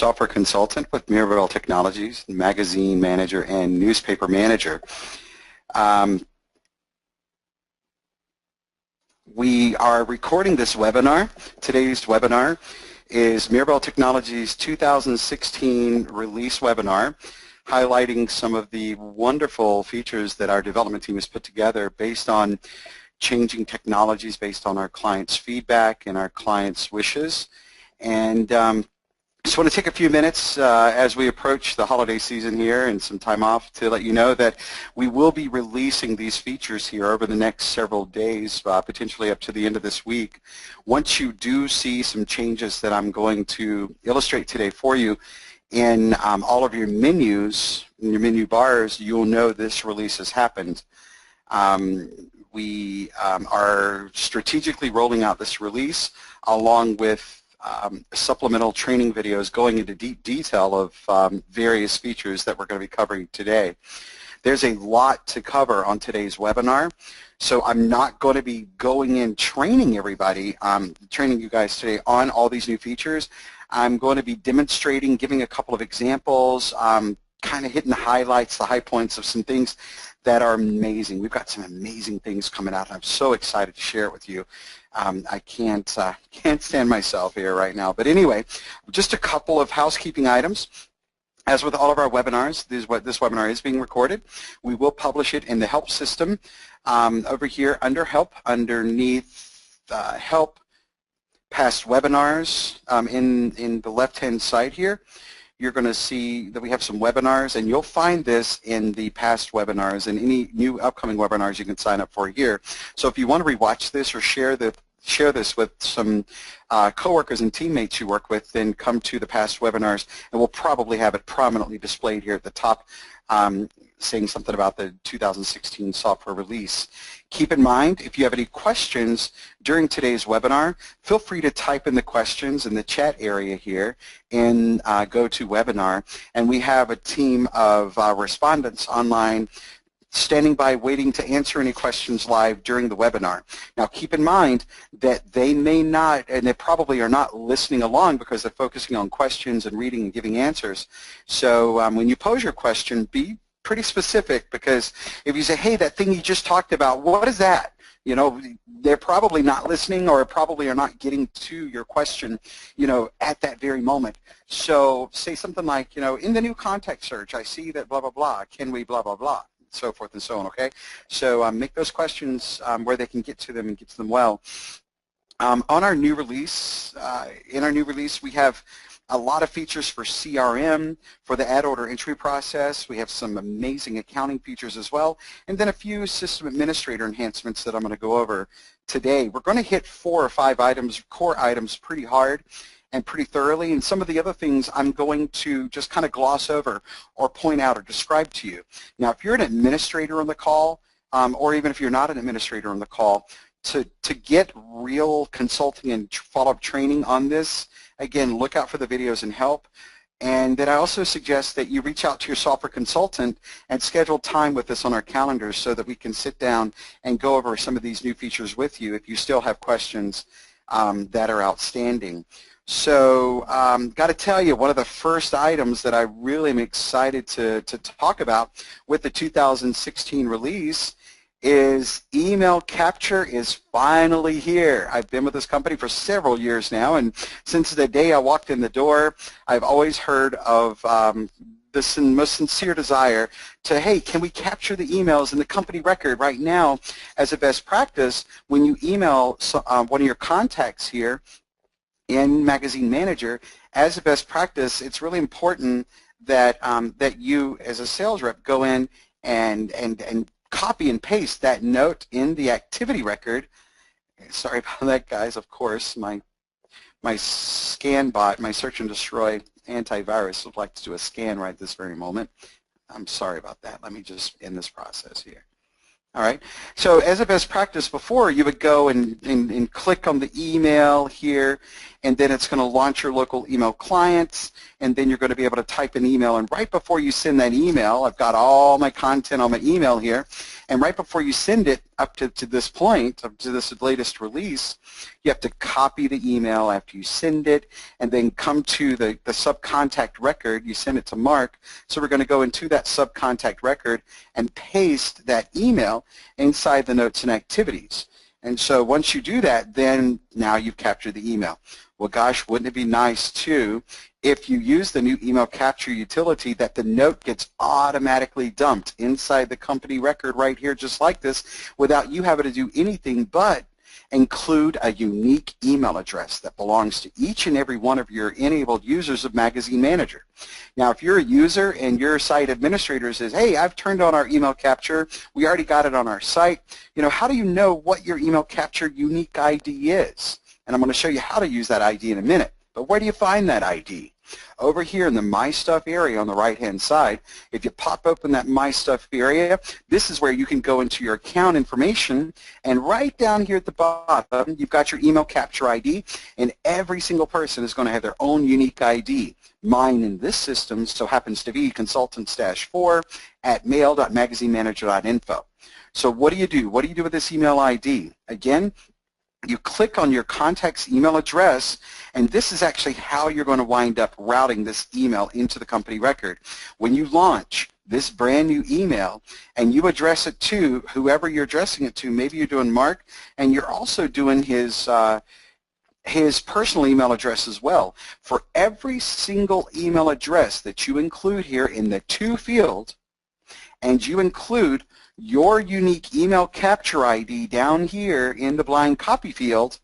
software consultant with Mirabel Technologies, magazine manager and newspaper manager. We are recording this webinar. Today's webinar is Mirabel Technologies 2016 release webinar, highlighting some of the wonderful features that our development team has put together based on changing technologies, based on our clients' feedback and our clients' wishes. And just want to take a few minutes as we approach the holiday season here and some time off to let you know that we will be releasing these features here over the next several days, potentially up to the end of this week. Once you do see some changes that I'm going to illustrate today for you in all of your menus, in your menu bars, you'll know this release has happened. We are strategically rolling out this release along with supplemental training videos going into deep detail of various features that we're going to be covering today. There's a lot to cover on today's webinar, so I'm not going to be going in training everybody, training you guys today on all these new features. I'm going to be demonstrating, giving a couple of examples, kind of hitting the highlights, the high points of some things that are amazing. We've got some amazing things coming out, and I'm so excited to share it with you. I can't stand myself here right now. But anyway, just a couple of housekeeping items. As with all of our webinars, this webinar is being recorded. We will publish it in the help system over here under help, underneath help, past webinars in the left-hand side here. You're going to see that we have some webinars, and you'll find this in the past webinars and any new upcoming webinars you can sign up for here. So if you want to rewatch this or share this with some coworkers and teammates you work with, then come to the past webinars, and we'll probably have it prominently displayed here at the top, saying something about the 2016 software release. Keep in mind, if you have any questions during today's webinar, feel free to type in the questions in the chat area here in GoToWebinar, and we have a team of respondents online standing by waiting to answer any questions live during the webinar. Now keep in mind that they may not, and they probably are not listening along because they're focusing on questions and reading and giving answers. So when you pose your question, be pretty specific, because if you say, hey, that thing you just talked about, what is that? You know, they're probably not listening or probably are not getting to your question, you know, at that very moment. So say something like, you know, in the new contact search, I see that blah, blah, blah, can we blah, blah, blah, so forth and so on, okay? So make those questions where they can get to them and get to them well. On our new release, in our new release, we have a lot of features for CRM, for the ad order entry process. We have some amazing accounting features as well, and then a few system administrator enhancements that I'm going to go over today. We're going to hit 4 or 5 items, core items, pretty hard and pretty thoroughly, and some of the other things I'm going to just kind of gloss over or point out or describe to you. Now, if you're an administrator on the call, or even if you're not an administrator on the call, to get real consulting and follow-up training on this, again, look out for the videos and help. And then I also suggest that you reach out to your software consultant and schedule time with us on our calendars so that we can sit down and go over some of these new features with you if you still have questions that are outstanding. So got to tell you, one of the first items that I really am excited to talk about with the 2016 release is email capture is finally here. I've been with this company for several years now, and since the day I walked in the door, I've always heard of this most sincere desire to, hey, can we capture the emails in the company record right now as a best practice? When you email one of your contacts here in Magazine Manager, as a best practice, it's really important that that you, as a sales rep, go in and copy and paste that note in the activity record. Sorry about that, guys. Of course, my scan bot, my search and destroy antivirus would like to do a scan right this very moment. I'm sorry about that. Let me just end this process here. All right. So as a best practice, before you would go and click on the email here, and then it's going to launch your local email clients, and then you're going to be able to type an email. And right before you send that email, I've got all my content on my email here, And right before you send it up to this point, up to this latest release, you have to copy the email after you send it and then come to the subcontact record. You send it to Mark. So we're going to go into that subcontact record and paste that email inside the notes and activities. And so once you do that, then now you've captured the email. Well, gosh, wouldn't it be nice, too, if you use the new email capture utility that the note gets automatically dumped inside the company record right here, just like this, without you having to do anything but include a unique email address that belongs to each and every one of your enabled users of Magazine Manager. Now, if you're a user and your site administrator says, hey, I've turned on our email capture, we already got it on our site, how do you know what your email capture unique ID is? And I'm going to show you how to use that ID in a minute. But where do you find that ID? Over here in the My Stuff area on the right-hand side, if you pop open that My Stuff area, this is where you can go into your account information, and right down here at the bottom, you've got your email capture ID, and every single person is going to have their own unique ID. Mine in this system so happens to be consultant-4 at mail.magazinemanager.info. So what do you do? What do you do with this email ID? Again, you click on your contact's email address, and this is actually how you're going to wind up routing this email into the company record. When you launch this brand new email and you address it to whoever you're addressing it to, maybe you're doing Mark and you're also doing his personal email address as well. For every single email address that you include here in the to field, and you include your unique email capture ID down here in the blind copy field,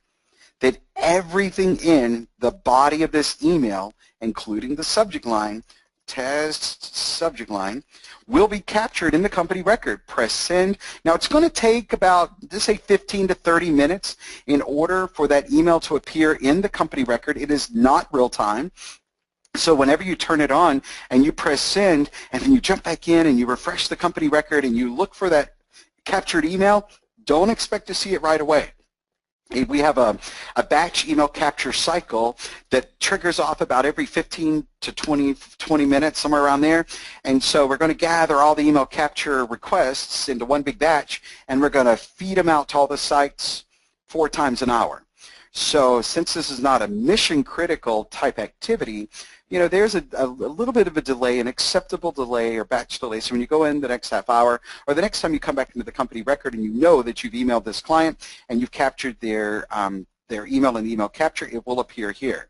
that everything in the body of this email, including the subject line, test subject line, will be captured in the company record. Press send. Now it's going to take about, just say 15 to 30 minutes in order for that email to appear in the company record. It is not real time. So whenever you turn it on and you press send and then you jump back in and you refresh the company record and you look for that captured email, don't expect to see it right away. We have a batch email capture cycle that triggers off about every 15 to 20 minutes, somewhere around there. And so we're going to gather all the email capture requests into one big batch, and we're going to feed them out to all the sites 4 times an hour. So since this is not a mission-critical type activity, there's a little bit of a delay, an acceptable delay or batch delay. So when you go in the next half hour or the next time you come back into the company record and you know that you've emailed this client and you've captured their email in the email capture, it will appear here.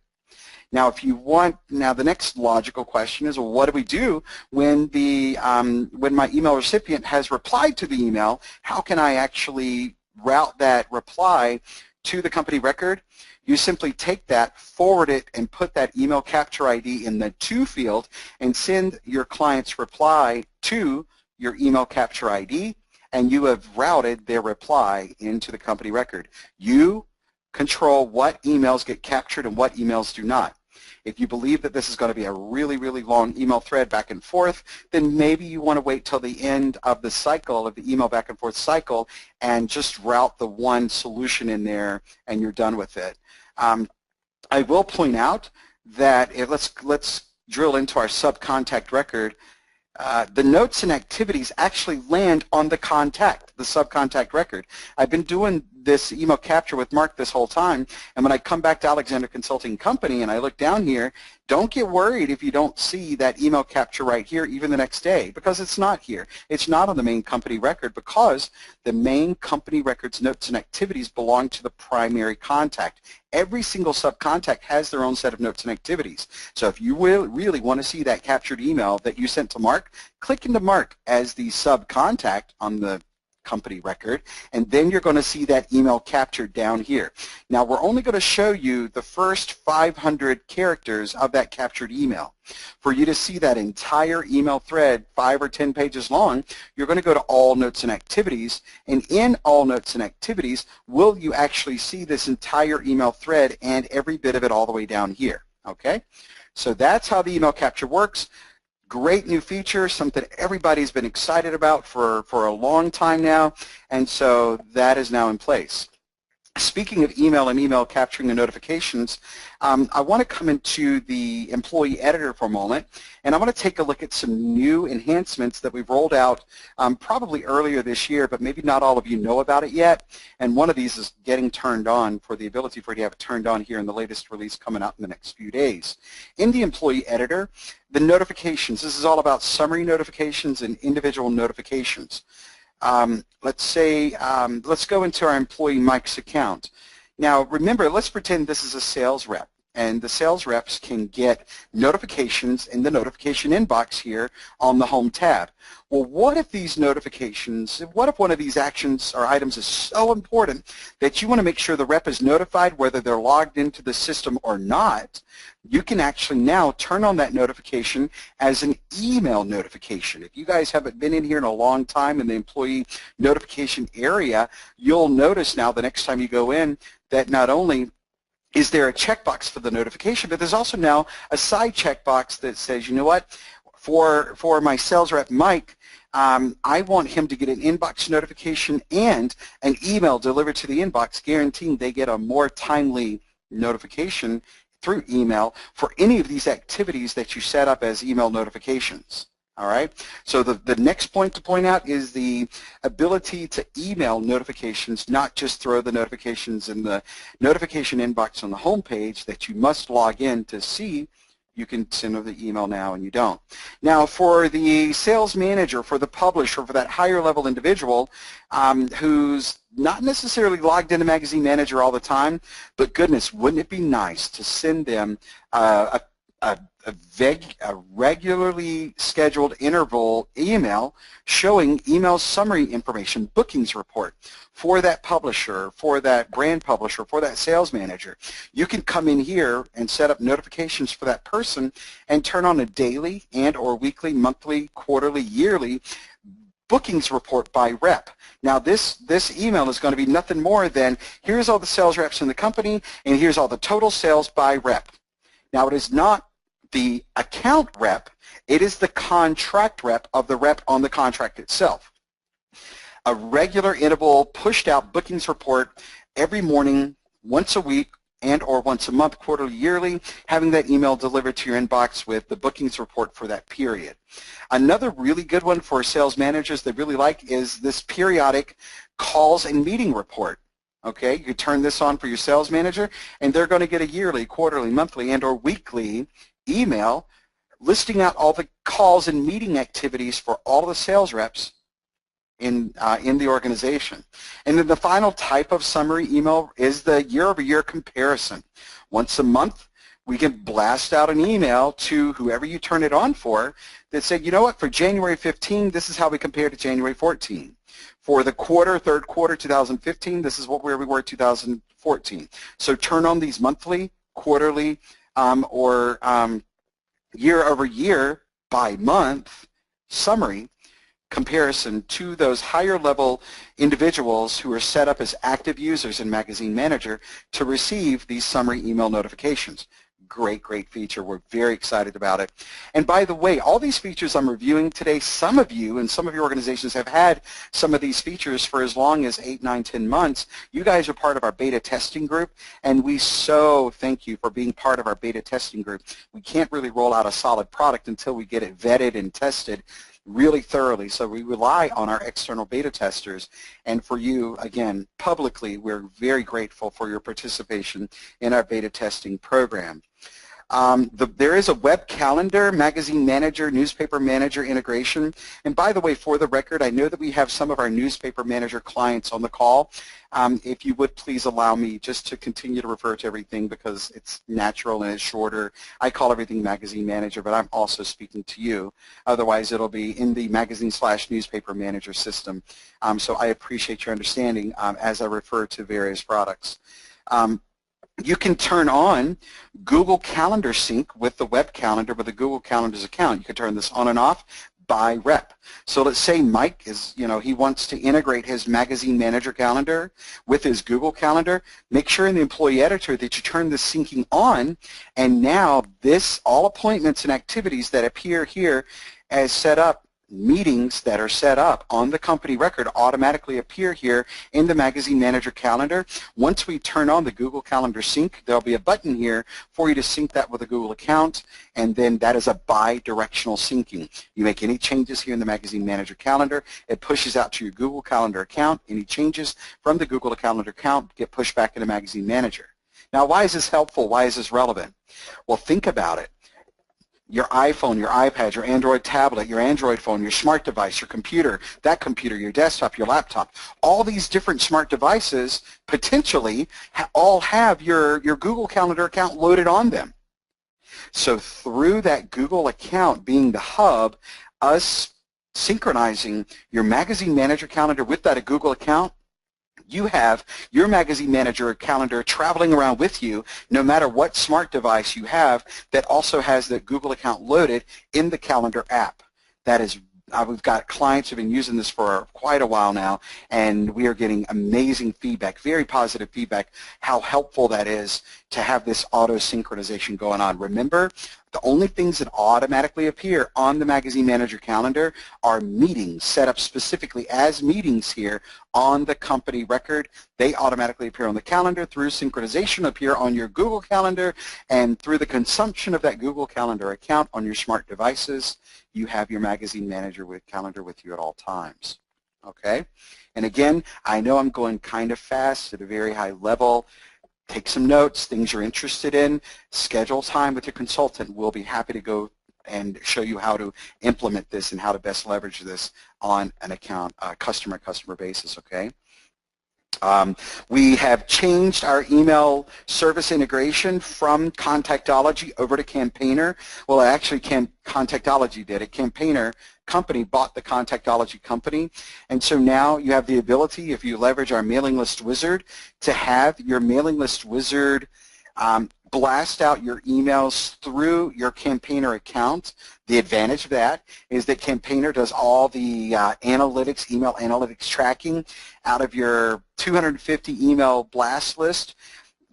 Now, if you want, the next logical question is, well, what do we do when when my email recipient has replied to the email? How can I actually route that reply to the company record? You simply take that, forward it, and put that email capture ID in the to field and send your client's reply to your email capture ID, and you have routed their reply into the company record. You control what emails get captured and what emails do not. If you believe that this is going to be a really, really long email thread back and forth, then maybe you want to wait till the end of the cycle, of the email back and forth cycle, and just route the one solution in there and you're done with it. I will point out that let's drill into our subcontact record. The notes and activities actually land on the subcontact record. I've been doing this email capture with Mark this whole time, and when I come back to Alexander Consulting Company and I look down here, don't get worried if you don't see that email capture right here even the next day, because it's not here. It's not on the main company record because the main company record's notes and activities belong to the primary contact. Every single subcontact has their own set of notes and activities. So if you really want to see that captured email that you sent to Mark, click into Mark as the subcontact on the company record, and then you're going to see that email captured down here. Now, we're only going to show you the first 500 characters of that captured email. For you to see that entire email thread, 5 or 10 pages long, you're going to go to All Notes and Activities, and in All Notes and Activities, will you actually see this entire email thread and every bit of it all the way down here, okay? So that's how the email capture works. Great new feature, something everybody's been excited about for a long time now, and so that is now in place. Speaking of email and email capturing the notifications, I want to come into the employee editor for a moment, and I want to take a look at some new enhancements that we've rolled out probably earlier this year, but maybe not all of you know about it yet. And one of these is getting turned on, for the ability for you to have it turned on here in the latest release coming out in the next few days. In the employee editor, the notifications, this is all about summary notifications and individual notifications. Let's go into our employee Mike's account. Now remember, let's pretend this is a sales rep, and the sales reps can get notifications in the notification inbox here on the home tab. Well, what if these notifications, what if one of these actions or items is so important that you want to make sure the rep is notified whether they're logged into the system or not? You can actually now turn on that notification as an email notification. If you guys haven't been in here in a long time in the employee notification area, you'll notice now the next time you go in that not only is there a checkbox for the notification, but there's also now a side checkbox that says, you know what, for my sales rep Mike, I want him to get an inbox notification and an email delivered to the inbox, guaranteeing they get a more timely notification through email for any of these activities that you set up as email notifications. All right, so the next point to point out is the ability to email notifications, not just throw the notifications in the notification inbox on the home page that you must log in to see. You can send them the email now and you don't. Now for the sales manager, for the publisher, for that higher level individual who's not necessarily logged into Magazine Manager all the time, but goodness, wouldn't it be nice to send them a regularly scheduled interval email showing email summary information, bookings report for that publisher, for that brand publisher, for that sales manager. You can come in here and set up notifications for that person and turn on a daily and or weekly, monthly, quarterly, yearly bookings report by rep. Now this email is going to be nothing more than here's all the sales reps in the company and here's all the total sales by rep. Now it is not the account rep, it is the contract rep of the rep on the contract itself. A regular interval pushed out bookings report every morning, once a week, and or once a month, quarterly, yearly, having that email delivered to your inbox with the bookings report for that period. Another really good one for sales managers they really like is this periodic calls and meeting report. Okay, you turn this on for your sales manager and they're going to get a yearly, quarterly, monthly, and or weekly email listing out all the calls and meeting activities for all the sales reps in the organization. And then the final type of summary email is the year-over-year comparison. Once a month, we can blast out an email to whoever you turn it on for that said, you know what, for January 15, this is how we compare to January 14. For the quarter, third quarter 2015, this is where we were 2014. So turn on these monthly, quarterly, or year over year by month summary comparison to those higher level individuals who are set up as active users in Magazine Manager to receive these summary email notifications. Great, great feature. We're very excited about it. And by the way, all these features I'm reviewing today, some of you and some of your organizations have had some of these features for as long as 8, 9, 10 months. You guys are part of our beta testing group, and we so thank you for being part of our beta testing group. We can't really roll out a solid product until we get it vetted and tested really thoroughly, so we rely on our external beta testers. And for you, again, publicly, we're very grateful for your participation in our beta testing program. There is a web calendar, Magazine Manager, Newspaper Manager integration. And by the way, for the record, I know that we have some of our Newspaper Manager clients on the call. If you would please allow me just to continue to refer to everything because it's natural and it's shorter. I call everything Magazine Manager, but I'm also speaking to you. Otherwise, it'll be in the Magazine/Newspaper Manager system. So I appreciate your understanding as I refer to various products. You can turn on Google Calendar Sync with the web calendar with a Google Calendars account. You can turn this on and off by rep. So let's say Mike is, he wants to integrate his Magazine Manager calendar with his Google Calendar. Make sure in the employee editor that you turn the syncing on, and now all appointments and activities that appear here as set up meetings that are set up on the company record automatically appear here in the Magazine Manager calendar. Once we turn on the Google Calendar Sync, there'll be a button here for you to sync that with a Google account, and then that is a bi-directional syncing. You make any changes here in the Magazine Manager calendar, it pushes out to your Google Calendar account. Any changes from the Google Calendar account get pushed back into Magazine Manager. Now, why is this helpful? Why is this relevant? Well, think about it. Your iPhone, your iPad, your Android tablet, your Android phone, your smart device, your computer, that computer, your desktop, your laptop, all these different smart devices potentially all have your Google Calendar account loaded on them. So through that Google account being the hub, us synchronizing your Magazine Manager calendar with that Google account, you have your Magazine Manager calendar traveling around with you no matter what smart device you have that also has the Google account loaded in the calendar app. That is, we've got clients who have been using this for quite a while now, and we are getting amazing feedback, very positive feedback, how helpful that is to have this auto synchronization going on. Remember, the only things that automatically appear on the Magazine Manager calendar are meetings set up specifically as meetings here on the company record. They automatically appear on the calendar. Through synchronization appear on your Google Calendar, and through the consumption of that Google Calendar account on your smart devices, you have your Magazine Manager calendar with you at all times. Okay? And again, I know I'm going kind of fast at a very high level. Take some notes, things you're interested in, schedule time with your consultant. We'll be happy to go and show you how to implement this and how to best leverage this on an account, customer basis, okay? We have changed our email service integration from Contactology over to Campaigner. Well, actually, Contactology did it. Campaigner company bought the Contactology company, and so now you have the ability, if you leverage our Mailing List Wizard, to have your Mailing List Wizard blast out your emails through your Campaigner account. The advantage of that is that Campaigner does all the analytics, email analytics tracking out of your 250 email blast list.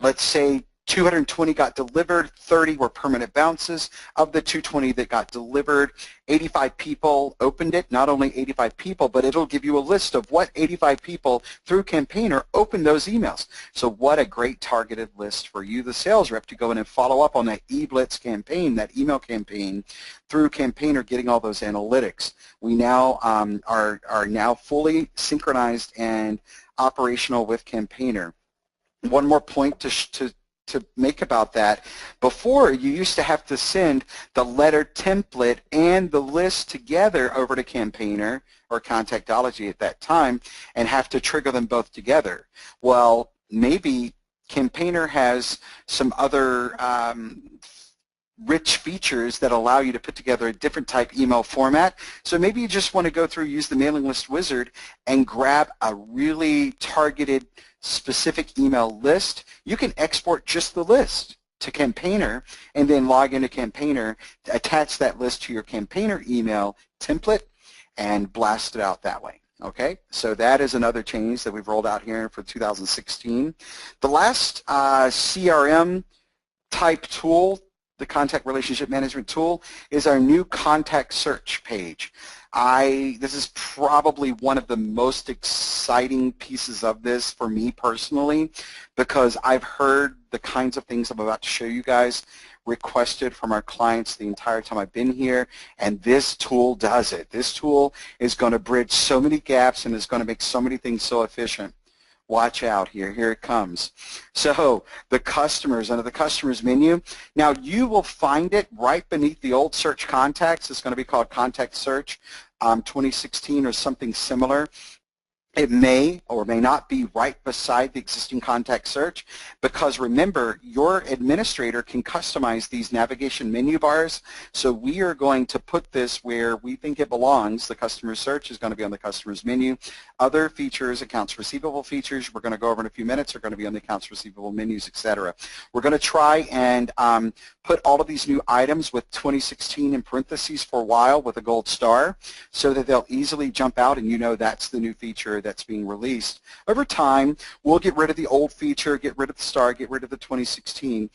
Let's say 220 got delivered, 30 were permanent bounces. Of the 220 that got delivered, 85 people opened it. Not only 85 people, but it'll give you a list of what 85 people through Campaigner opened those emails. So what a great targeted list for you, the sales rep, to go in and follow up on that e-blitz campaign, that email campaign, through Campaigner, getting all those analytics. We now are now fully synchronized and operational with Campaigner. One more point to make about that. Before, you used to have to send the letter template and the list together over to Campaigner or Contactology at that time and have to trigger them both together. Well, maybe Campaigner has some other rich features that allow you to put together a different type email format. So maybe you just want to go through, use the Mailing List Wizard and grab a really targeted specific email list. You can export just the list to Campaigner and then log into Campaigner, attach that list to your Campaigner email template and blast it out that way. Okay, so that is another change that we've rolled out here for 2016. The last CRM type tool, the Contact Relationship Management tool, is our new contact search page. This is probably one of the most exciting pieces of this for me personally, because I've heard the kinds of things I'm about to show you guys requested from our clients the entire time I've been here, and this tool does it. This tool is going to bridge so many gaps and is going to make so many things so efficient. Watch out here. Here it comes. So the customers, under the customers menu, now you will find it right beneath the old search contacts. It's going to be called Contact Search 2016 or something similar. It may or may not be right beside the existing contact search, because remember, your administrator can customize these navigation menu bars. So we are going to put this where we think it belongs. The customer search is going to be on the customer's menu. Other features, accounts receivable features, we're going to go over in a few minutes, are going to be on the accounts receivable menus, etc. We're going to try and put all of these new items with 2016 in parentheses for a while with a gold star, so that they'll easily jump out and you know that's the new feature that's being released. Over time, we'll get rid of the old feature, get rid of the star, get rid of the 2016,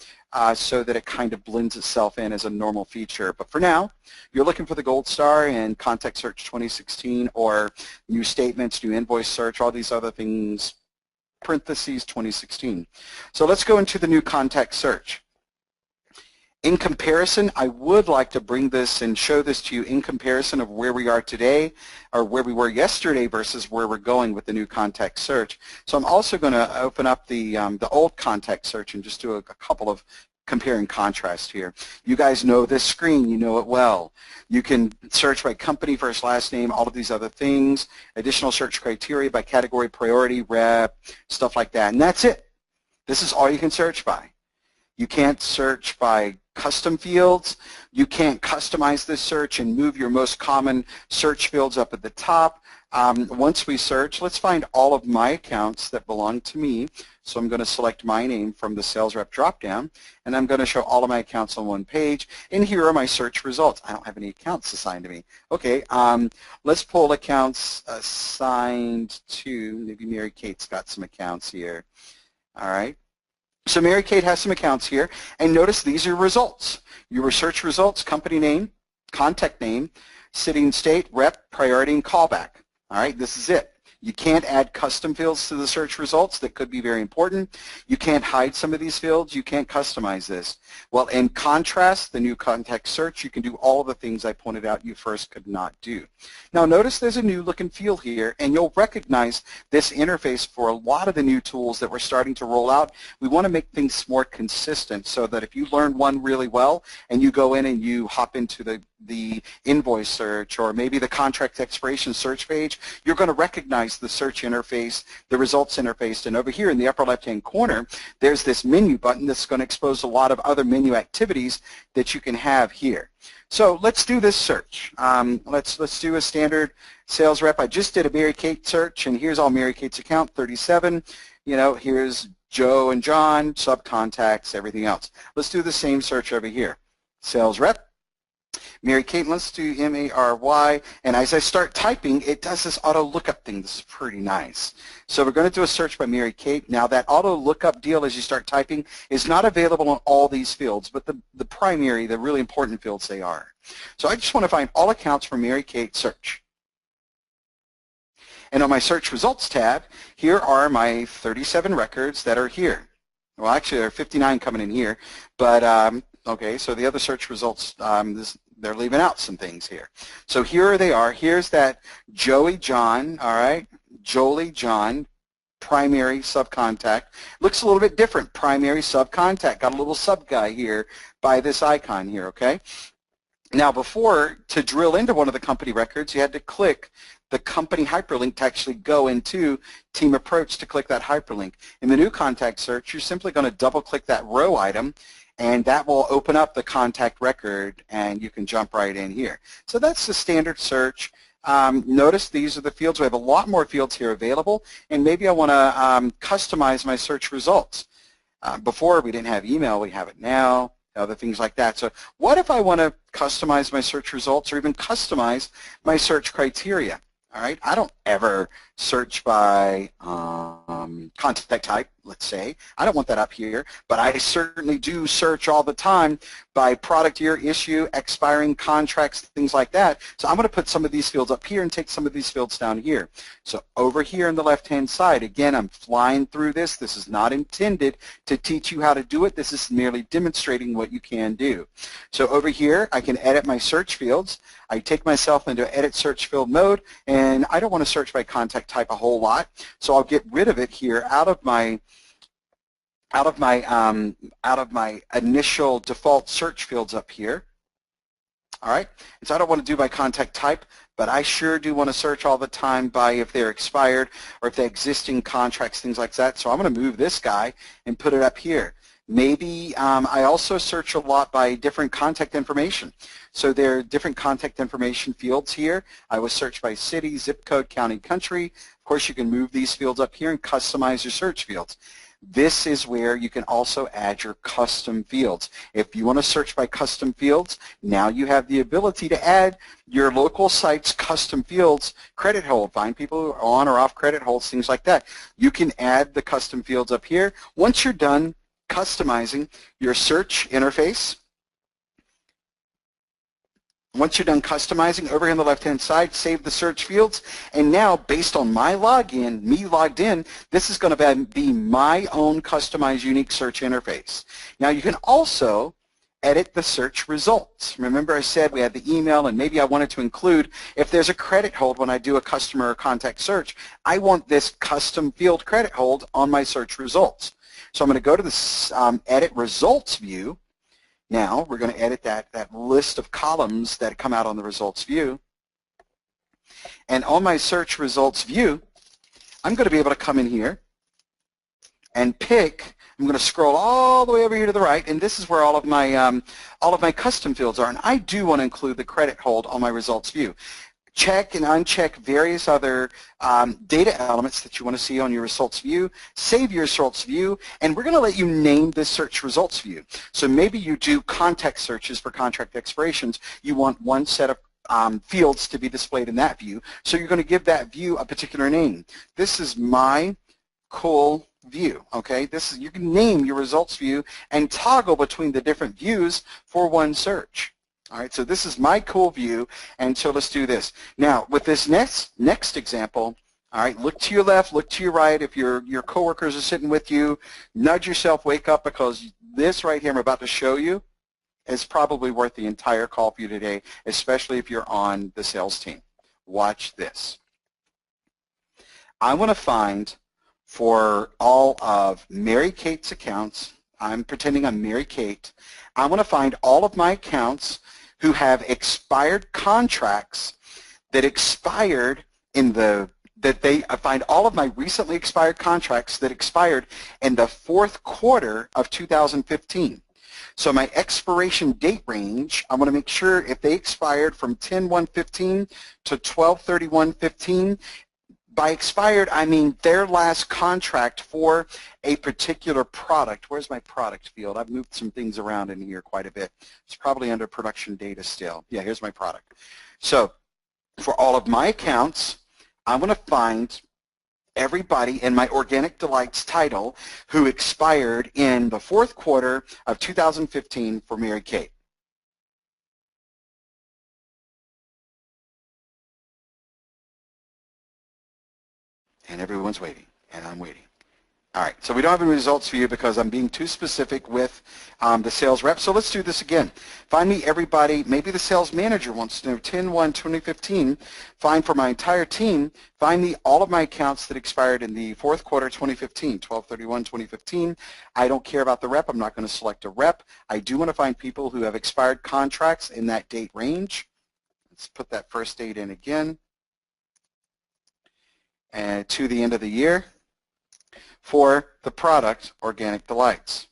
so that it kind of blends itself in as a normal feature. But for now, you're looking for the gold star and contact search 2016 or new statements, new invoice search, all these other things, parentheses 2016. So let's go into the new contact search. In comparison, I would like to bring this and show this to you in comparison of where we are today or where we were yesterday versus where we're going with the new contact search. So I'm also going to open up the old contact search and just do a couple of compare and contrast here. You guys know this screen, you know it well. You can search by company, first, last name, all of these other things, additional search criteria by category, priority, rep, stuff like that, and that's it. This is all you can search by. You can't search by custom fields. You can't customize this search and move your most common search fields up at the top. Once we search, let's find all of my accounts that belong to me. So I'm going to select my name from the sales rep dropdown, and I'm going to show all of my accounts on one page. And here are my search results. I don't have any accounts assigned to me. Okay, let's pull accounts assigned to, maybe Mary Kate's got some accounts here. All right. So Mary Kate has some accounts here, and notice these are results. Your search results, company name, contact name, city and state, rep, priority, and callback. All right, this is it. You can't add custom fields to the search results. That could be very important. You can't hide some of these fields. You can't customize this. Well, in contrast, the new contact search, you can do all of the things I pointed out you first could not do. Now, notice there's a new look and feel here, and you'll recognize this interface for a lot of the new tools that we're starting to roll out. We want to make things more consistent so that if you learn one really well and you go in and you hop into the invoice search or maybe the contract expiration search page, you're going to recognize the search interface, the results interface, and over here in the upper left-hand corner, there's this menu button that's going to expose a lot of other menu activities that you can have here. So let's do this search. Let's do a standard sales rep. I just did a Mary Kate search, and here's all Mary Kate's account, 37. You know, here's Joe and John, subcontacts, everything else. Let's do the same search over here. Sales rep. Mary Kate, let's do M-A-R-Y, and as I start typing, it does this auto lookup thing. This is pretty nice. So we're going to do a search by Mary Kate. Now that auto lookup deal as you start typing is not available on all these fields, but the primary, the really important fields they are. So I just want to find all accounts for Mary Kate search. And on my search results tab, here are my 37 records that are here. Well, actually there are 59 coming in here, but okay, so the other search results, they're leaving out some things here. So here they are. Here's that Joey John, all right, Jolie John, primary subcontact. Looks a little bit different, primary subcontact. Got a little sub guy here by this icon here, okay? Now before, to drill into one of the company records, you had to click the company hyperlink to actually go into Team Approach to click that hyperlink. In the new contact search, you're simply going to double click that row item, and that will open up the contact record, and you can jump right in here. So that's the standard search. Notice these are the fields. We have a lot more fields here available, and maybe I want to customize my search results. Before, we didn't have email. We have it now, other things like that. So what if I want to customize my search results or even customize my search criteria? All right, I don't ever search by contact type, let's say. I don't want that up here, but I certainly do search all the time by product year, issue, expiring contracts, things like that. So I'm going to put some of these fields up here and take some of these fields down here. So over here on the left-hand side, again, I'm flying through this. This is not intended to teach you how to do it. This is merely demonstrating what you can do. So over here, I can edit my search fields. I take myself into edit search field mode, and I don't want to search by contact type a whole lot, so I'll get rid of it here out of my initial default search fields up here. All right, and so I don't want to do by contact type, but I sure do want to search all the time by if they're expired or if they're existing contracts, things like that. So I'm going to move this guy and put it up here. Maybe I also search a lot by different contact information. So there are different contact information fields here. I will search by city, zip code, county, country. Of course, you can move these fields up here and customize your search fields. This is where you can also add your custom fields. If you want to search by custom fields, now you have the ability to add your local site's custom fields, credit hold, find people who are on or off credit holds, things like that. You can add the custom fields up here. Once you're done customizing your search interface, once you're done customizing, over here on the left-hand side, save the search fields. And now, based on my login, me logged in, this is going to be my own customized unique search interface. Now, you can also edit the search results. Remember I said we had the email, and maybe I wanted to include, if there's a credit hold when I do a customer or contact search, I want this custom field credit hold on my search results. So I'm going to go to this edit results view. Now we're going to edit that list of columns that come out on the results view. And on my search results view, I'm going to be able to come in here and pick. I'm going to scroll all the way over here to the right, and this is where all of my custom fields are. And I do want to include the credit hold on my results view. Check and uncheck various other data elements that you want to see on your results view. Save your results view, and we're going to let you name this search results view. So maybe you do context searches for contract expirations. You want one set of fields to be displayed in that view. So you're going to give that view a particular name. This is my cool view. Okay, you can name your results view and toggle between the different views for one search. All right, so this is my cool view, and so let's do this. Now, with this next example, all right, look to your left, look to your right. If your coworkers are sitting with you, nudge yourself, wake up, because this right here I'm about to show you is probably worth the entire call for you today, especially if you're on the sales team. Watch this. I want to find for all of Mary Kate's accounts, I'm pretending I'm Mary Kate, I want to find all of my accounts who have expired contracts that expired I find all of my recently expired contracts that expired in the fourth quarter of 2015. So my expiration date range, I want to make sure if they expired from 10/1/15 to 12/31/15. By expired, I mean their last contract for a particular product. Where's my product field? I've moved some things around in here quite a bit. It's probably under production data still. Yeah, here's my product. So for all of my accounts, I'm going to find everybody in my Organic Delights title who expired in the fourth quarter of 2015 for Mary Kate. And everyone's waiting, and I'm waiting. All right, so we don't have any results for you because I'm being too specific with the sales rep. So let's do this again. Find me everybody, maybe the sales manager wants to know 10/1/2015. Find for my entire team, find me all of my accounts that expired in the fourth quarter 2015, 12/31/2015. I don't care about the rep. I'm not going to select a rep. I do want to find people who have expired contracts in that date range. Let's put that first date in again. And to the end of the year for the product Organic Delights.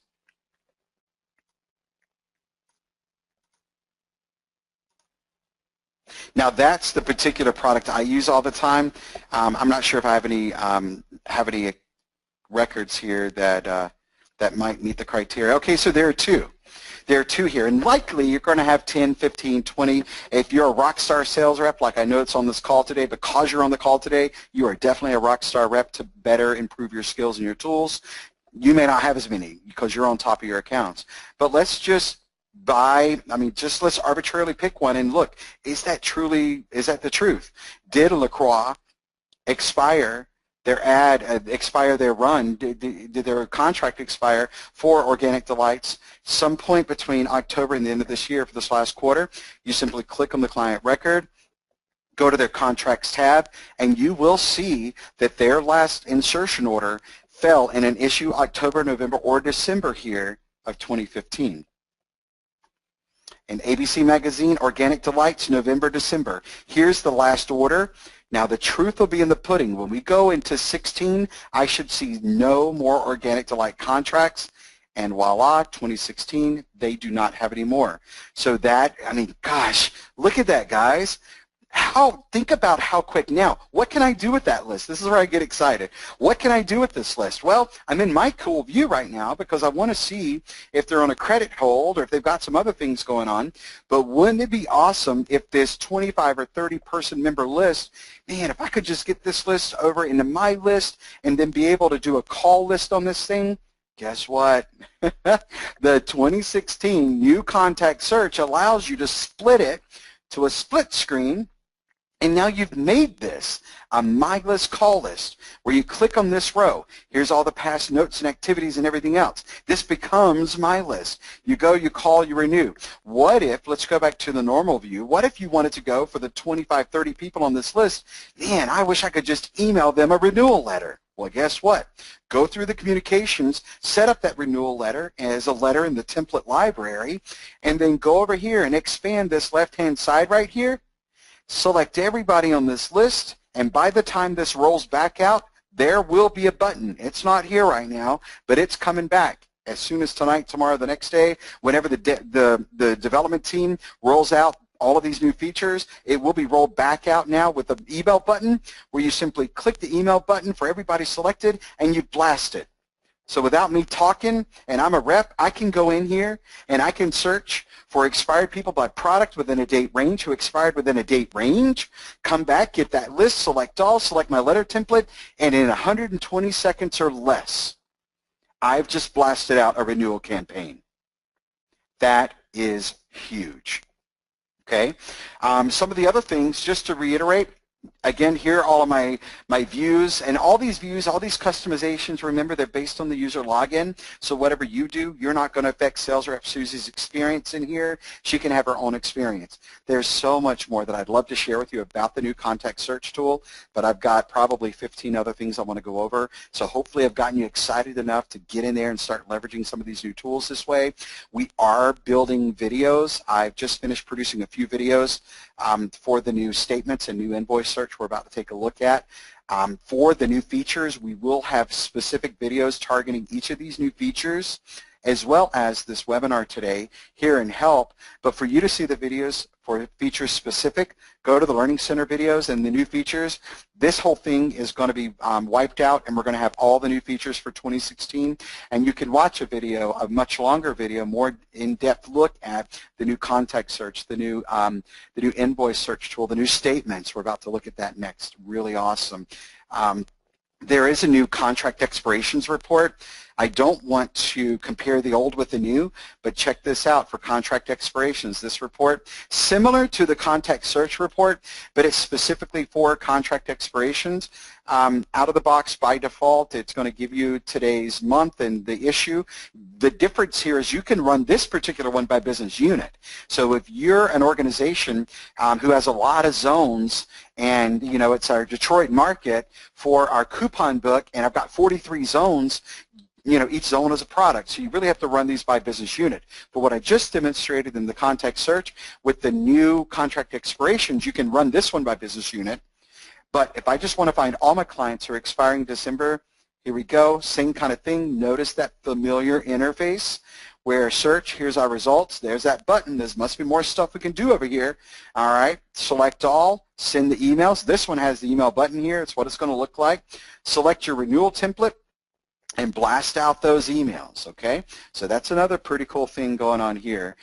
Now that's the particular product I use all the time. I'm not sure if I have any records here that that might meet the criteria. Okay, so there are two. There are two here, and likely you're going to have 10, 15, 20. If you're a rock star sales rep, like I know it's on this call today, because you're on the call today, you are definitely a rock star rep to better improve your skills and your tools. You may not have as many because you're on top of your accounts. But let's just let's arbitrarily pick one and look, is that the truth? Did LaCroix expire their run? Did their contract expire for Organic Delights some point between October and the end of this year for this last quarter? You simply click on the client record, go to their contracts tab, and you will see that their last insertion order fell in an issue October, November, or December here of 2015. In ABC Magazine, Organic Delights, November, December. Here's the last order. Now the truth will be in the pudding. When we go into 16, I should see no more Organic Delight contracts, and voila, 2016, they do not have any more. So that, I mean, gosh, look at that, guys. Think about how quick. Now, what can I do with that list? This is where I get excited. What can I do with this list? Well, I'm in my cool view right now because I want to see if they're on a credit hold or if they've got some other things going on. But wouldn't it be awesome if this 25 or 30 person member list, man, if I could just get this list over into my list and then be able to do a call list on this thing? Guess what? The 2016 new contact search allows you to split it to a split screen. And now you've made this a My List call list where you click on this row. Here's all the past notes and activities and everything else. This becomes My List. You go, you call, you renew. What if, let's go back to the normal view, what if you wanted to go for the 25, 30 people on this list? Man, I wish I could just email them a renewal letter. Well, guess what? Go through the communications, set up that renewal letter as a letter in the template library, and then go over here and expand this left-hand side right here. Select everybody on this list, and by the time this rolls back out, there will be a button. It's not here right now, but it's coming back. As soon as tonight, tomorrow, the next day, whenever the development team rolls out all of these new features, it will be rolled back out now with the email button, where you simply click the email button for everybody selected, and you blast it. So without me talking, and I'm a rep, I can go in here and I can search for expired people by product within a date range who expired within a date range, come back, get that list, select all, select my letter template, and in 120 seconds or less, I've just blasted out a renewal campaign. That is huge. Okay. Some of the other things, just to reiterate, again, here are all of my views, and all these views, all these customizations, remember, they're based on the user login, so whatever you do, you're not going to affect sales rep Susie's experience in here. She can have her own experience. There's so much more that I'd love to share with you about the new contact search tool, but I've got probably 15 other things I want to go over, so hopefully I've gotten you excited enough to get in there and start leveraging some of these new tools this way. We are building videos. I've just finished producing a few videos for the new statements and new invoice search we're about to take a look at. For the new features, we will have specific videos targeting each of these new features, as well as this webinar today here in Help. But for you to see the videos for features specific, go to the Learning Center videos and the new features. This whole thing is going to be wiped out, and we're going to have all the new features for 2016. And you can watch a video, a much longer video, more in-depth look at the new contact search, the new invoice search tool, the new statements. We're about to look at that next. Really awesome. There is a new contract expirations report. I don't want to compare the old with the new, but check this out for contract expirations. This report, similar to the contact search report, but it's specifically for contract expirations. Out of the box, by default, it's going to give you today's month and the issue. The difference here is you can run this particular one by business unit. So if you're an organization who has a lot of zones, and you know it's our Detroit market for our coupon book, and I've got 43 zones, you know, each zone is a product, so you really have to run these by business unit. But what I just demonstrated in the contact search with the new contract expirations, you can run this one by business unit. But if I just want to find all my clients who are expiring December, here we go, same kind of thing. Notice that familiar interface where search, here's our results, there's that button. There must be more stuff we can do over here. All right, select all, send the emails. This one has the email button here. It's what it's going to look like. Select your renewal template and blast out those emails, okay? So that's another pretty cool thing going on here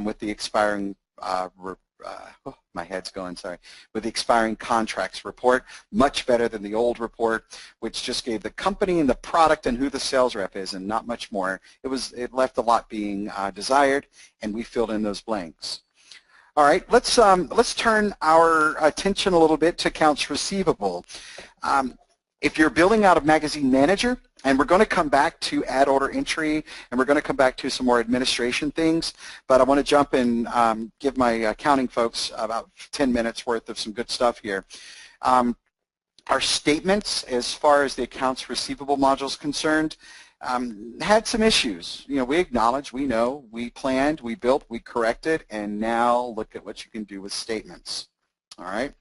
with the expiring, my head's going, sorry, with the expiring contracts report. Much better than the old report, which just gave the company and the product and who the sales rep is and not much more. It left a lot being desired, and we filled in those blanks. All right, let's turn our attention a little bit to accounts receivable. If you're building out of Magazine Manager, and we're going to come back to add order entry, and we're going to come back to some more administration things, but I want to jump and give my accounting folks about 10 minutes worth of some good stuff here. Our statements, as far as the accounts receivable module is concerned, had some issues. You know, we acknowledge, we know, we planned, we built, we corrected, and now look at what you can do with statements. All right.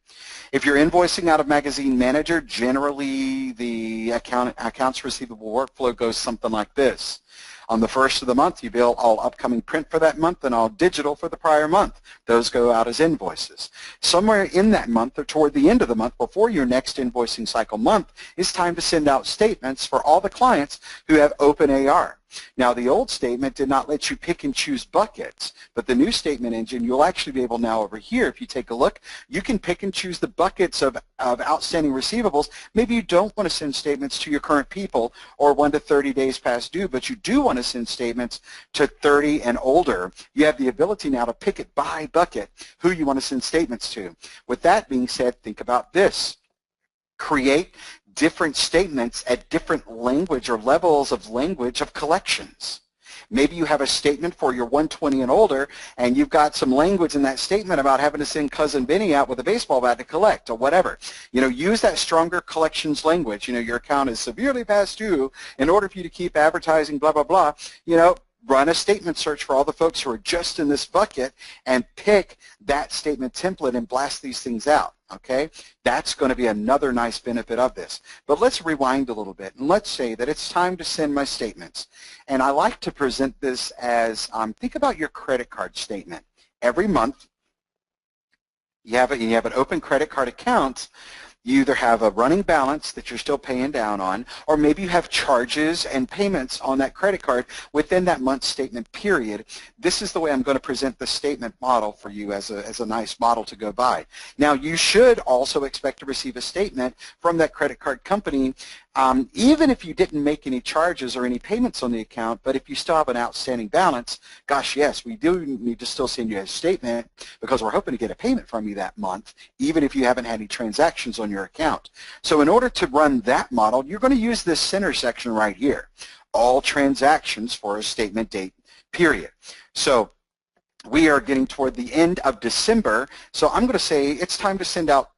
If you're invoicing out of Magazine Manager, generally the accounts receivable workflow goes something like this. On the first of the month, you bill all upcoming print for that month and all digital for the prior month. Those go out as invoices. Somewhere in that month or toward the end of the month before your next invoicing cycle month, it's time to send out statements for all the clients who have open AR. Now, the old statement did not let you pick and choose buckets, but the new statement engine, you'll actually be able now over here, if you take a look, you can pick and choose the buckets of outstanding receivables. Maybe you don't want to send statements to your current people or 1 to 30 days past due, but you do want to send statements to 30 and older. You have the ability now to pick it by bucket who you want to send statements to. With that being said, think about this. Create different statements at different language or levels of language of collections. Maybe you have a statement for your 120 and older, and you've got some language in that statement about having to send Cousin Benny out with a baseball bat to collect or whatever. You know, use that stronger collections language. You know, your account is severely past due. In order for you to keep advertising, blah, blah, blah, you know, run a statement search for all the folks who are just in this bucket and pick that statement template and blast these things out, okay? That's going to be another nice benefit of this. But let's rewind a little bit, and let's say that it's time to send my statements. And I like to present this as, think about your credit card statement. Every month, you have an open credit card account. You either have a running balance that you're still paying down on, or maybe you have charges and payments on that credit card within that month statement period. This is the way I'm going to present the statement model for you as a nice model to go by. Now, you should also expect to receive a statement from that credit card company, even if you didn't make any charges or any payments on the account, but if you still have an outstanding balance, gosh, yes, we do need to still send you a statement because we're hoping to get a payment from you that month, even if you haven't had any transactions on your account. So in order to run that model, you're going to use this center section right here, all transactions for a statement date period. So we are getting toward the end of December, so I'm going to say it's time to send out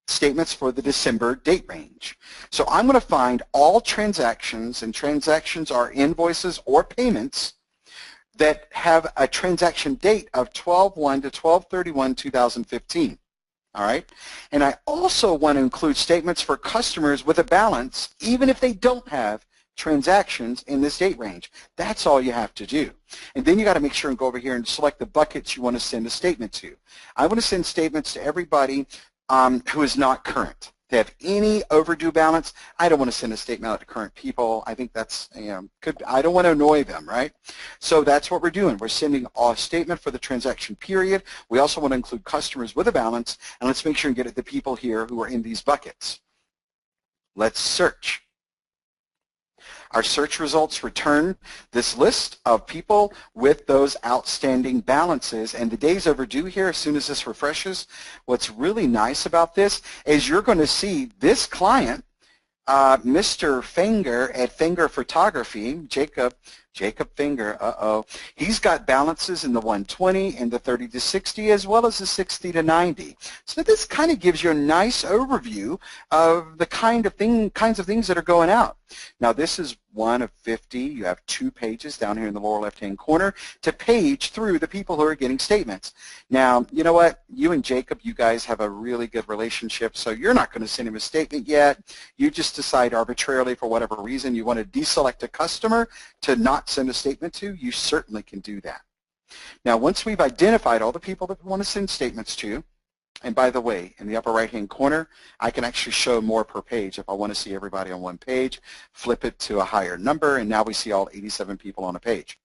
statements for the December date range. So I'm going to find all transactions, and transactions are invoices or payments that have a transaction date of 12/1 to 12/31/2015. All right, and I also want to include statements for customers with a balance, even if they don't have transactions in this date range. That's all you have to do. And then you got to make sure and go over here and select the buckets you want to send a statement to. I want to send statements to everybody who is not current. If they have any overdue balance, I don't want to send a statement out to current people. I think that's, I don't want to annoy them, right? So that's what we're doing. We're sending a statement for the transaction period. We also want to include customers with a balance, and let's make sure and get at the people here who are in these buckets. Let's search. Our search results return this list of people with those outstanding balances, and the days overdue here, as soon as this refreshes, what's really nice about this is you're going to see this client, Mr. Finger at Finger Photography, Jacob Finger, he's got balances in the 120 and the 30 to 60 as well as the 60 to 90. So this kind of gives you a nice overview of the kinds of things that are going out. Now this is one of 50. You have 2 pages down here in the lower left-hand corner to page through the people who are getting statements. Now, you know what? You and Jacob, you guys have a really good relationship, so you're not going to send him a statement yet. You just decide arbitrarily for whatever reason you want to deselect a customer to not send a statement to. You certainly can do that. Now, once we've identified all the people that we want to send statements to, and by the way, in the upper right-hand corner, I can actually show more per page. If I want to see everybody on one page, flip it to a higher number, and now we see all 87 people on a page.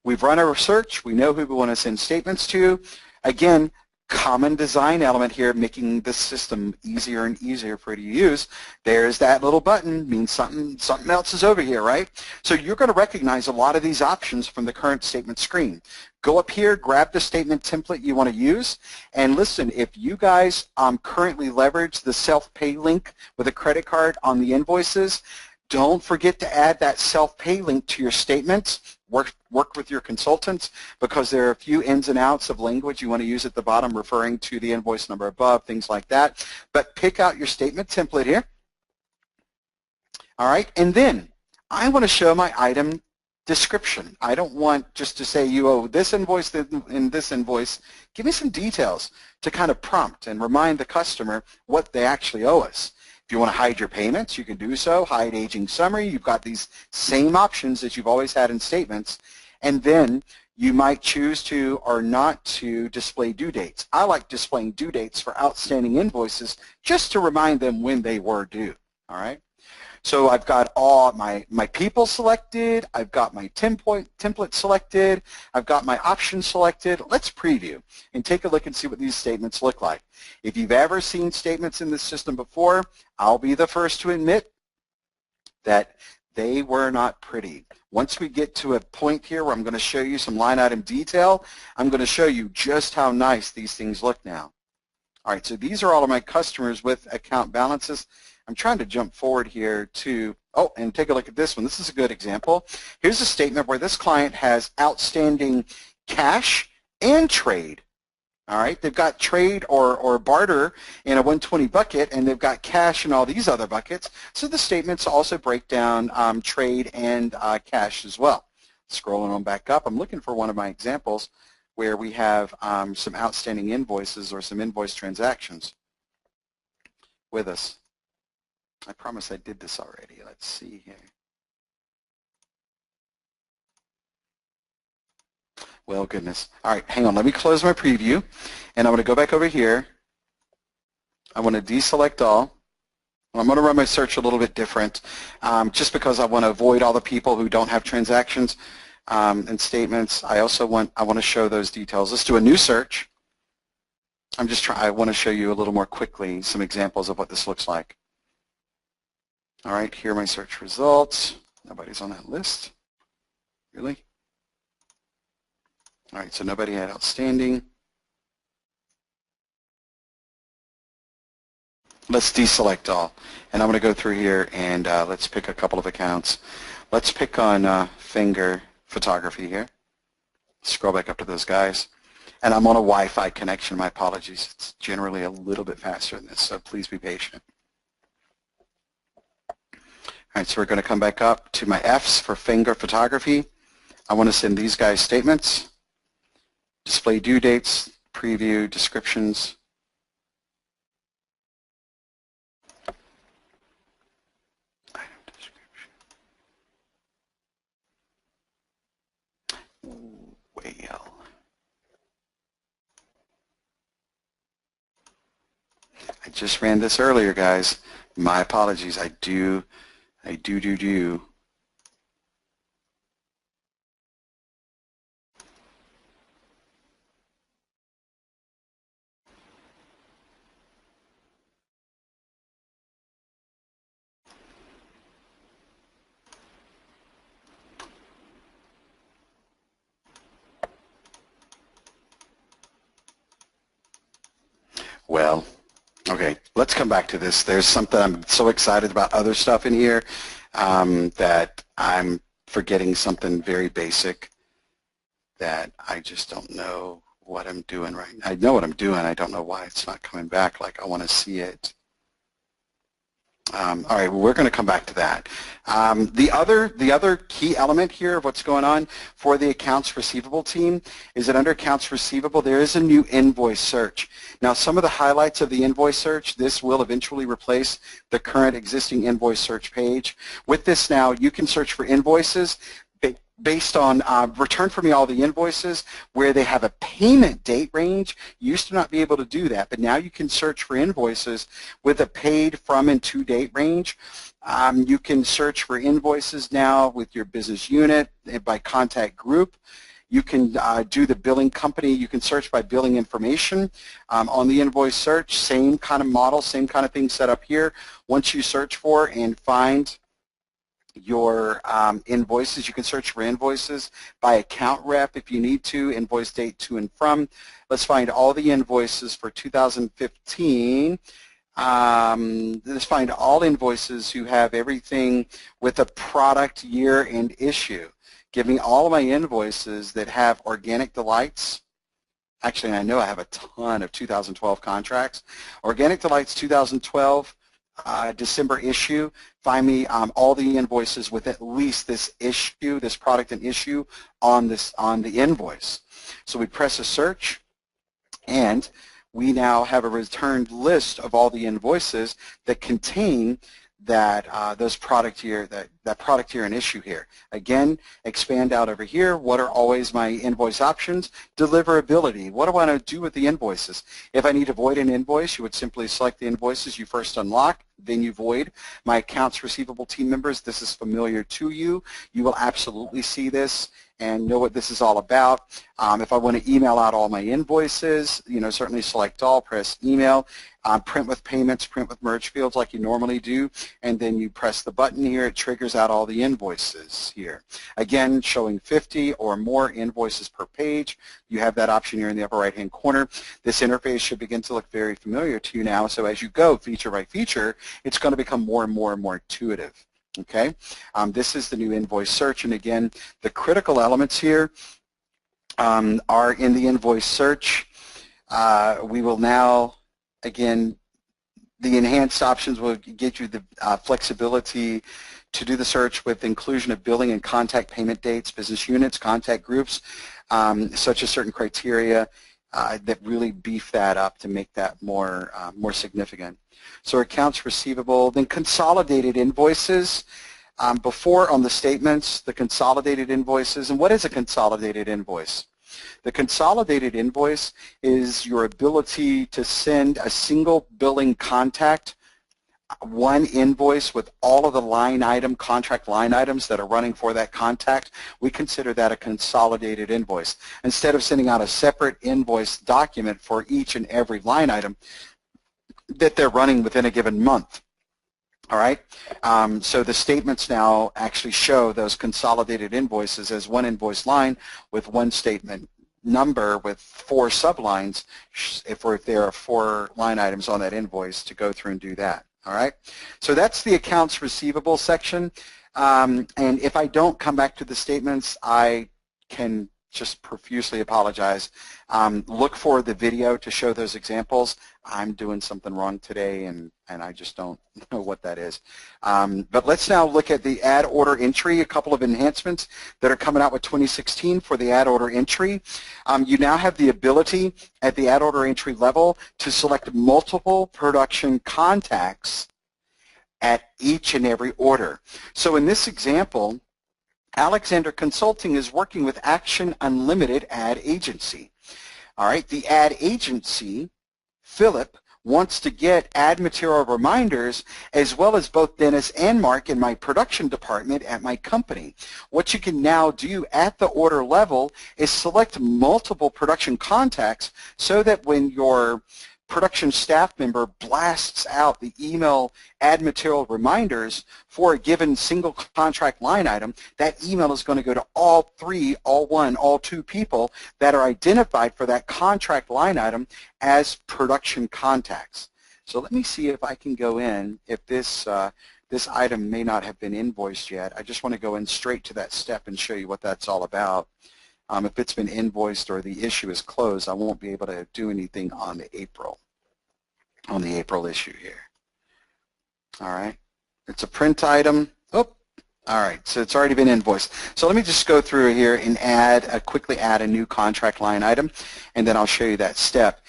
We've run our search. We know who we want to send statements to. Again, common design element here, making the system easier and easier for you to use. There's that little button, means something else is over here, right? So you're going to recognize a lot of these options from the current statement screen. Go up here, grab the statement template you want to use, and listen, if you guys currently leverage the self-pay link with a credit card on the invoices, don't forget to add that self-pay link to your statements. Work with your consultants, because there are a few ins and outs of language you want to use at the bottom referring to the invoice number above, things like that. But pick out your statement template here. All right, and then I want to show my item description. I don't want just to say you owe this invoice and this invoice. Give me some details to kind of prompt and remind the customer what they actually owe us. If you want to hide your payments, you can do so. Hide aging summary. You've got these same options that you've always had in statements. And then you might choose to or not to display due dates. I like displaying due dates for outstanding invoices just to remind them when they were due. All right. So I've got all my people selected, I've got my template selected, I've got my options selected. Let's preview and take a look and see what these statements look like. If you've ever seen statements in this system before, I'll be the first to admit that they were not pretty. Once we get to a point here where I'm going to show you some line item detail, I'm going to show you just how nice these things look now. All right, so these are all of my customers with account balances. I'm trying to jump forward here to, oh, and take a look at this one. This is a good example. Here's a statement where this client has outstanding cash and trade. All right, they've got trade or barter in a 120 bucket, and they've got cash in all these other buckets. So the statements also break down trade and cash as well. Scrolling on back up, I'm looking for one of my examples where we have some outstanding invoices or some invoice transactions with us. I promise I did this already. Let's see here. Well, goodness. All right, hang on. Let me close my preview, and I'm going to go back over here. I want to deselect all. I'm going to run my search a little bit different just because I want to avoid all the people who don't have transactions and statements. I want to show those details. Let's do a new search. I want to show you a little more quickly some examples of what this looks like. All right, here are my search results. Nobody's on that list. Really? All right, so nobody had outstanding. Let's deselect all. And I'm going to go through here and let's pick a couple of accounts. Let's pick on Finger Photography here. Scroll back up to those guys. And I'm on a Wi-Fi connection. My apologies. It's generally a little bit faster than this, so please be patient. All right, so we're going to come back up to my F's for Finger Photography. I want to send these guys statements, display due dates, preview, descriptions. Item description. Well. I just ran this earlier, guys. My apologies. I do. Well, okay, let's come back to this. There's something I'm so excited about other stuff in here that I'm forgetting something very basic that I just don't know what I'm doing right now. I know what I'm doing. I don't know why it's not coming back like I want to see it. All right, well, we're going to come back to that. The other key element here of what's going on for the accounts receivable team is that under accounts receivable there is a new invoice search. Now some of the highlights of the invoice search, this will eventually replace the current existing invoice search page. With this now you can search for invoices based on return for me all the invoices where they have a payment date range. You used to not be able to do that, but now you can search for invoices with a paid from and to date range. You can search for invoices now with your business unit by contact group. You can do the billing company. You can search by billing information on the invoice search. Same kind of model, same kind of thing set up here. Once you search for and find your invoices, you can search for invoices by account rep if you need to, invoice date to and from. Let's find all the invoices for 2015. Let's find all invoices who have everything with a product year and issue. Give me all of my invoices that have Organic Delights. Actually, I know I have a ton of 2012 contracts. Organic Delights 2012 December issue. Find me all the invoices with at least this issue, this product and issue on the invoice. So we press a search, and we now have a returned list of all the invoices that contain that those product year, that product year and issue here. Again, expand out over here. What are always my invoice options? Deliverability. What do I want to do with the invoices? If I need to void an invoice, you would simply select the invoices you first unlock, then you void. My accounts receivable team members, this is familiar to you. You will absolutely see this and know what this is all about. If I want to email out all my invoices, certainly select all, press email, print with payments, print with merge fields like you normally do, and then you press the button here. It triggers out all the invoices here. Again, showing 50 or more invoices per page. You have that option here in the upper right-hand corner. This interface should begin to look very familiar to you now, so as you go feature by feature, it's going to become more and more and more intuitive. Okay, this is the new invoice search, and again, the critical elements here are in the invoice search. We will now, again, the enhanced options will get you the flexibility to do the search with inclusion of billing and contact payment dates, business units, contact groups, such as certain criteria that really beef that up to make that more significant. So accounts receivable, then consolidated invoices. Before on the statements, the consolidated invoices. And what is a consolidated invoice? The consolidated invoice is your ability to send a single billing contact, one invoice with all of the contract line items that are running for that contact. We consider that a consolidated invoice. Instead of sending out a separate invoice document for each and every line item that they're running within a given month. All right, so the statements now actually show those consolidated invoices as one invoice line with one statement number with 4 sublines if there are 4 line items on that invoice to go through and do that. All right, so that's the accounts receivable section, and if I don't come back to the statements, I can just profusely apologize. Look for the video to show those examples. I'm doing something wrong today, and I just don't know what that is. But let's now look at the add order entry, a couple of enhancements that are coming out with 2016 for the add order entry. You now have the ability at the add order entry level to select multiple production contacts at each and every order. So in this example, Alexander Consulting is working with Action Unlimited Ad Agency. All right, the ad agency, Philip, wants to get ad material reminders as well as both Dennis and Mark in my production department at my company. What you can now do at the order level is select multiple production contacts so that when your production staff member blasts out the email ad material reminders for a given single contract line item, that email is going to go to all 3, all 1, all 2 people that are identified for that contract line item as production contacts. So let me see if I can go in, if this item may not have been invoiced yet. I just want to go in straight to that step and show you what that's all about. If it's been invoiced or the issue is closed, I won't be able to do anything on the April issue here. All right, it's a print item. Oh, all right, so it's already been invoiced. So let me just go through here and quickly add a new contract line item, and then I'll show you that step.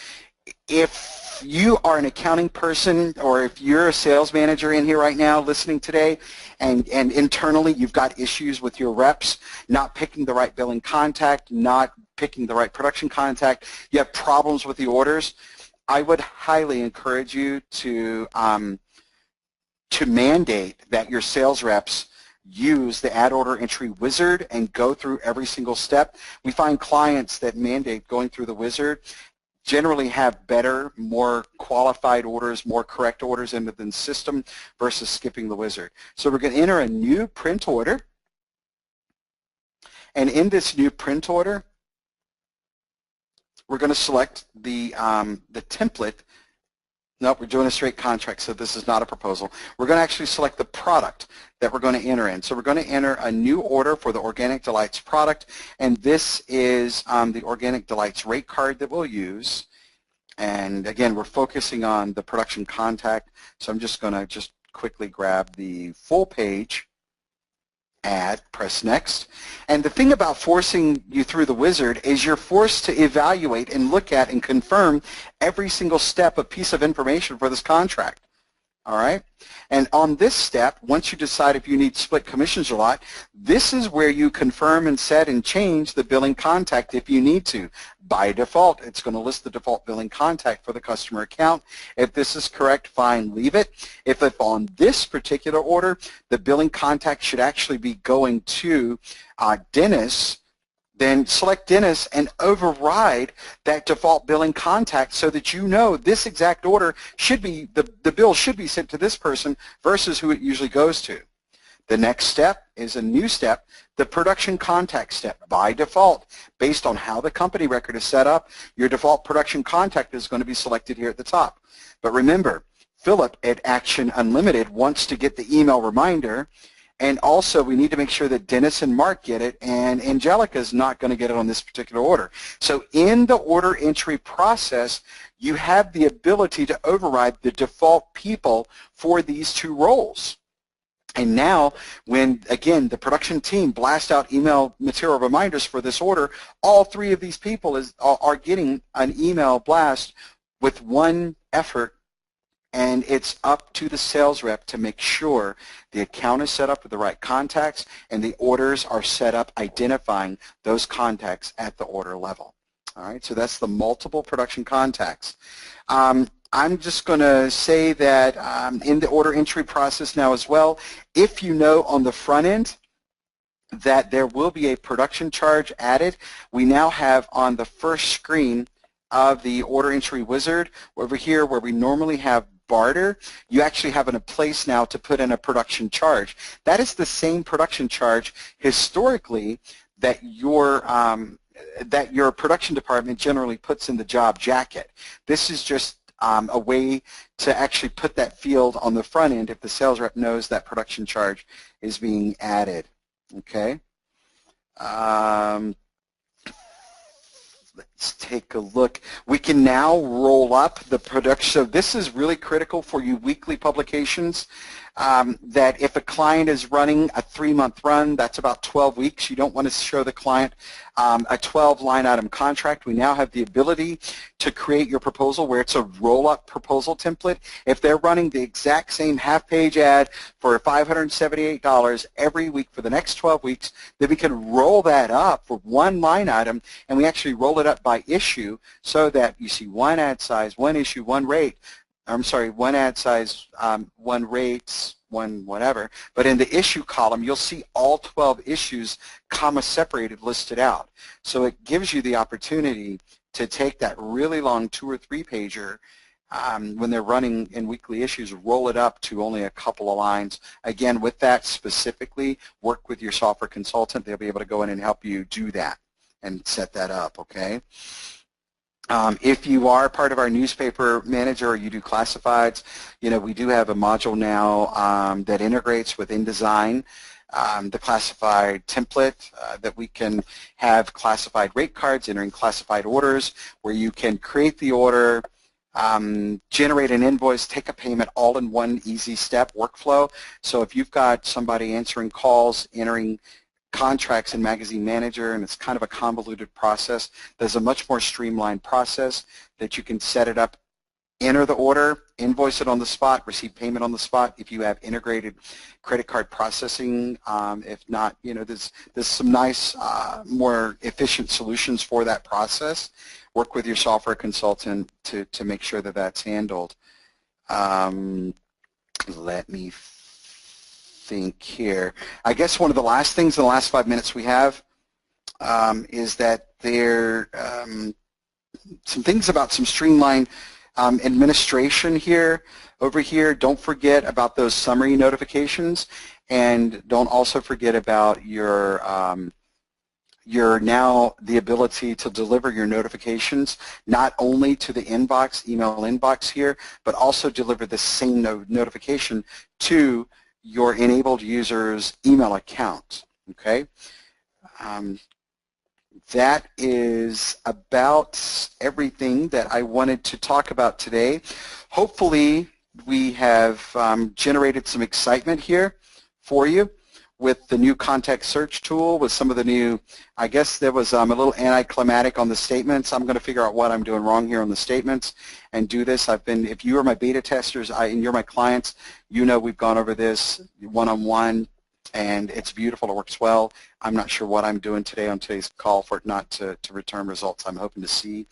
If you are an accounting person or if you're a sales manager in here right now listening today and internally you've got issues with your reps not picking the right billing contact, not picking the right production contact, you have problems with the orders, I would highly encourage you to mandate that your sales reps use the ad order entry wizard and go through every single step. We find clients that mandate going through the wizard generally have better, more qualified orders, more correct orders into the system versus skipping the wizard. So we're going to enter a new print order, and in this new print order, we're going to select the template. Nope, we're doing a straight contract, so this is not a proposal. We're going to actually select the product that we're going to enter in. So we're going to enter a new order for the Organic Delights product, and this is the Organic Delights rate card that we'll use. And again, we're focusing on the production contact, so I'm just going to quickly grab the full page add, press next. And the thing about forcing you through the wizard is you're forced to evaluate and look at and confirm every single step of piece of information for this contract. All right? And on this step, once you decide if you need split commissions or not, this is where you confirm and set and change the billing contact if you need to. By default, it's going to list the default billing contact for the customer account. If this is correct, fine, leave it. If on this particular order, the billing contact should actually be going to Dennis, then select Dennis and override that default billing contact so that you know this exact order should be, the bill should be sent to this person versus who it usually goes to. The next step is a new step, the production contact step. By default, based on how the company record is set up, your default production contact is going to be selected here at the top. But remember, Philip at Action Unlimited wants to get the email reminder. And also, we need to make sure that Dennis and Mark get it, and Angelica is not going to get it on this particular order. So in the order entry process, you have the ability to override the default people for these two roles. And now, when, again, the production team blasts out email material reminders for this order, all three of these people are getting an email blast with one effort. And it's up to the sales rep to make sure the account is set up with the right contacts and the orders are set up identifying those contacts at the order level. All right, so that's the multiple production contacts. I'm just going to say that in the order entry process now as well, if you know on the front end that there will be a production charge added, we now have on the first screen of the order entry wizard over here where we normally have barter, you actually have a place now to put in a production charge. That is the same production charge historically that your production department generally puts in the job jacket. This is just a way to actually put that field on the front end if the sales rep knows that production charge is being added. Okay. Let's take a look. We can now roll up the production. So this is really critical for you weekly publications, that if a client is running a 3-month run, that's about 12 weeks. You don't want to show the client a 12-line item contract. We now have the ability to create your proposal where it's a roll-up proposal template. If they're running the exact same half-page ad for $578 every week for the next 12 weeks, then we can roll that up for one line item, and we actually roll it up by issue so that you see one ad size, one issue, one rate. I'm sorry, one ad size, one rates, one whatever. But in the issue column, you'll see all 12 issues, comma separated, listed out. So it gives you the opportunity to take that really long 2 or 3 pager when they're running in weekly issues, roll it up to only a couple of lines. Again, with that specifically, work with your software consultant. They'll be able to go in and help you do that and set that up, okay? If you are part of our newspaper manager or you do classifieds, you know, we do have a module now that integrates with InDesign, the classified template that we can have classified rate cards entering classified orders where you can create the order, generate an invoice, take a payment all in one easy step workflow. So if you've got somebody answering calls, entering contracts in Magazine Manager, and it's kind of a convoluted process, there's a much more streamlined process that you can set it up, enter the order, invoice it on the spot, receive payment on the spot if you have integrated credit card processing. If not, you know, there's some nice, more efficient solutions for that process. Work with your software consultant to make sure that that's handled. Let me think here. I guess one of the last things in the last 5 minutes we have is that there some things about some streamlined administration here. Over here, don't forget about those summary notifications, and don't also forget about your now the ability to deliver your notifications not only to the inbox, email inbox here, but also deliver the same notification to your enabled user's email account, okay? That is about everything that I wanted to talk about today. Hopefully we have generated some excitement here for you. with the new context search tool, with some of the new, I guess there was a little anticlimactic on the statements. I'm going to figure out what I'm doing wrong here on the statements and do this. If you are my beta testers and you're my clients, you know we've gone over this one-on-one, and it's beautiful. It works well. I'm not sure what I'm doing today on today's call for it not to return results I'm hoping to see.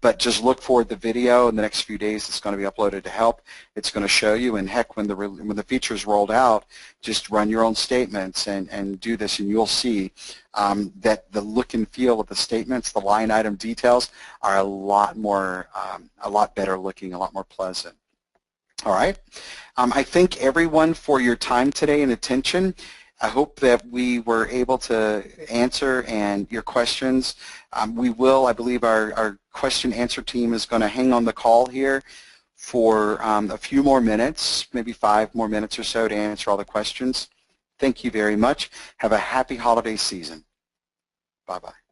But just look forward to the video in the next few days. It's going to be uploaded to help. It's going to show you, and heck, when the feature is rolled out, just run your own statements and do this, and you'll see that the look and feel of the statements, the line item details, are a lot better looking, a lot more pleasant. All right. I thank everyone for your time today and attention. I hope that we were able to answer and your questions. We will, I believe our question answer team is going to hang on the call here for a few more minutes, maybe 5 more minutes or so to answer all the questions. Thank you very much. Have a happy holiday season. Bye-bye.